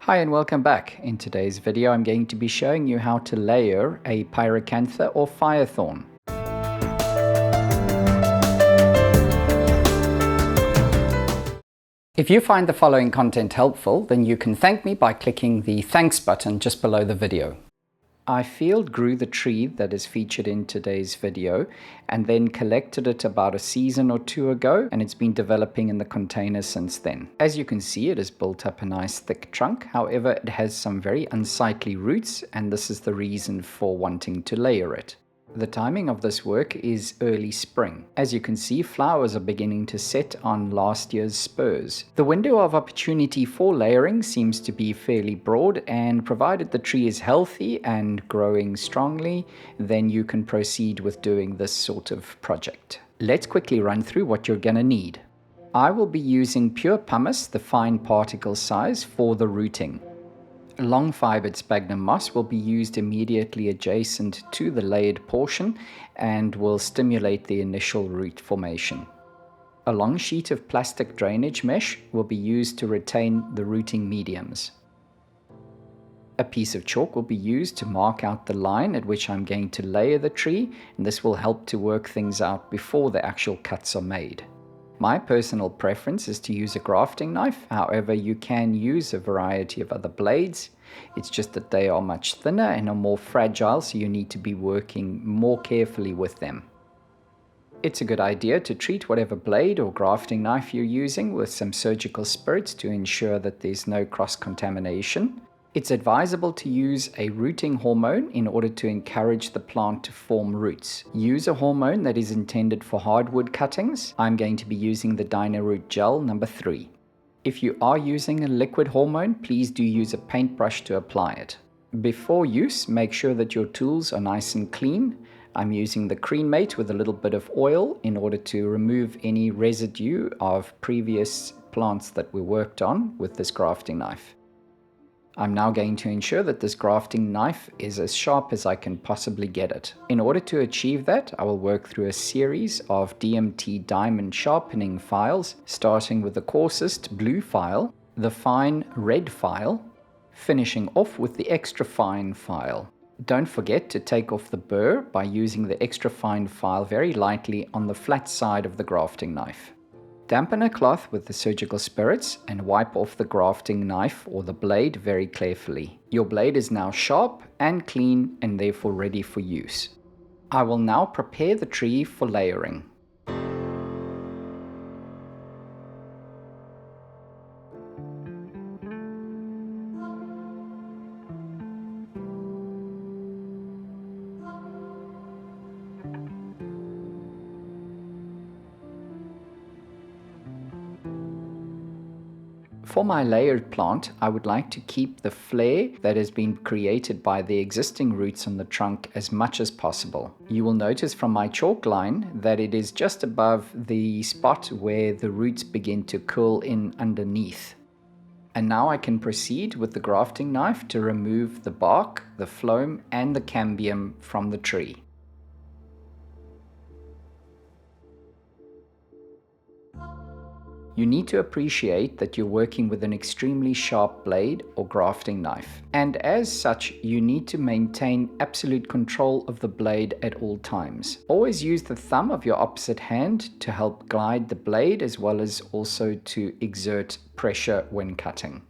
Hi and welcome back. In today's video I'm going to be showing you how to layer a Pyracantha or Firethorn. If you find the following content helpful, then you can thank me by clicking the thanks button just below the video. I field grew the tree that is featured in today's video and then collected it about a season or two ago, and it's been developing in the container since then. As you can see, it has built up a nice thick trunk. However, it has some very unsightly roots, and this is the reason for wanting to layer it. The timing of this work is early spring. As you can see, flowers are beginning to set on last year's spurs. The window of opportunity for layering seems to be fairly broad, and provided the tree is healthy and growing strongly, then you can proceed with doing this sort of project. Let's quickly run through what you're going to need. I will be using pure pumice, the fine particle size, for the rooting. Long fibered sphagnum moss will be used immediately adjacent to the layered portion and will stimulate the initial root formation. A long sheet of plastic drainage mesh will be used to retain the rooting mediums. A piece of chalk will be used to mark out the line at which I'm going to layer the tree, and this will help to work things out before the actual cuts are made. My personal preference is to use a grafting knife. However, you can use a variety of other blades. It's just that they are much thinner and are more fragile, so you need to be working more carefully with them. It's a good idea to treat whatever blade or grafting knife you're using with some surgical spirits to ensure that there's no cross-contamination. It's advisable to use a rooting hormone in order to encourage the plant to form roots. Use a hormone that is intended for hardwood cuttings. I'm going to be using the Dynaroot Gel number 3. If you are using a liquid hormone, please do use a paintbrush to apply it. Before use, make sure that your tools are nice and clean. I'm using the Cremate with a little bit of oil in order to remove any residue of previous plants that we worked on with this grafting knife. I'm now going to ensure that this grafting knife is as sharp as I can possibly get it. In order to achieve that, I will work through a series of DMT diamond sharpening files, starting with the coarsest blue file, the fine red file, finishing off with the extra fine file. Don't forget to take off the burr by using the extra fine file very lightly on the flat side of the grafting knife. Dampen a cloth with the surgical spirits and wipe off the grafting knife or the blade very carefully. Your blade is now sharp and clean and therefore ready for use. I will now prepare the tree for layering. For my layered plant, I would like to keep the flare that has been created by the existing roots on the trunk as much as possible. You will notice from my chalk line that it is just above the spot where the roots begin to curl in underneath. And now I can proceed with the grafting knife to remove the bark, the phloem, and the cambium from the tree. You need to appreciate that you're working with an extremely sharp blade or grafting knife, and as such you need to maintain absolute control of the blade at all times. Always use the thumb of your opposite hand to help guide the blade as well as also to exert pressure when cutting.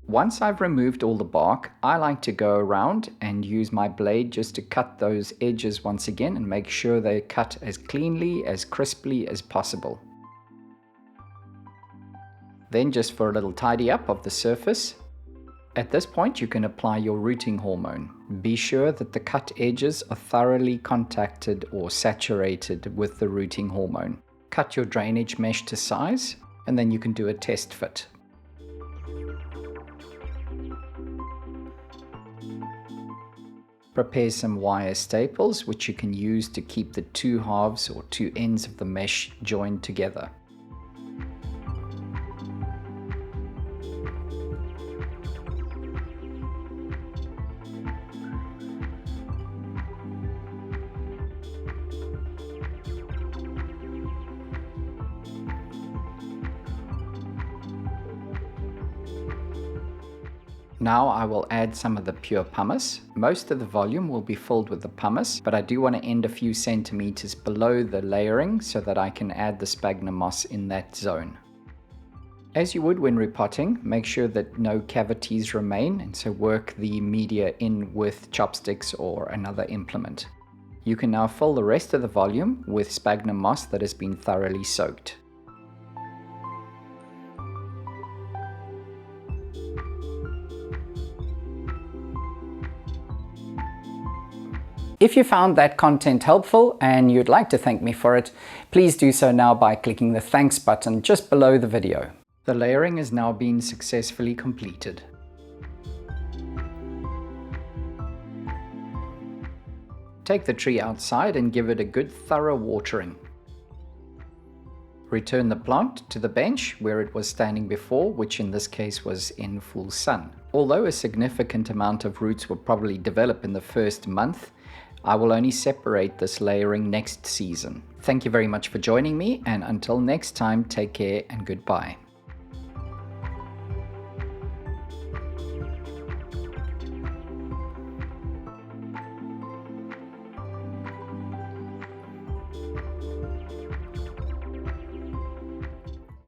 Once I've removed all the bark, I like to go around and use my blade just to cut those edges once again and make sure they're cut as cleanly, as crisply as possible. Then just for a little tidy up of the surface. At this point you can apply your rooting hormone. Be sure that the cut edges are thoroughly contacted or saturated with the rooting hormone. Cut your drainage mesh to size and then you can do a test fit. Prepare some wire staples which you can use to keep the two halves or two ends of the mesh joined together. Now I will add some of the pure pumice. Most of the volume will be filled with the pumice, but I do want to end a few centimeters below the layering so that I can add the sphagnum moss in that zone. As you would when repotting, make sure that no cavities remain, and so work the media in with chopsticks or another implement. You can now fill the rest of the volume with sphagnum moss that has been thoroughly soaked. If you found that content helpful and you'd like to thank me for it, please do so now by clicking the thanks button just below the video. The layering has now been successfully completed. Take the tree outside and give it a good thorough watering. Return the plant to the bench where it was standing before, which in this case was in full sun. Although a significant amount of roots will probably develop in the first month, I will only separate this layering next season. Thank you very much for joining me, and until next time, take care and goodbye.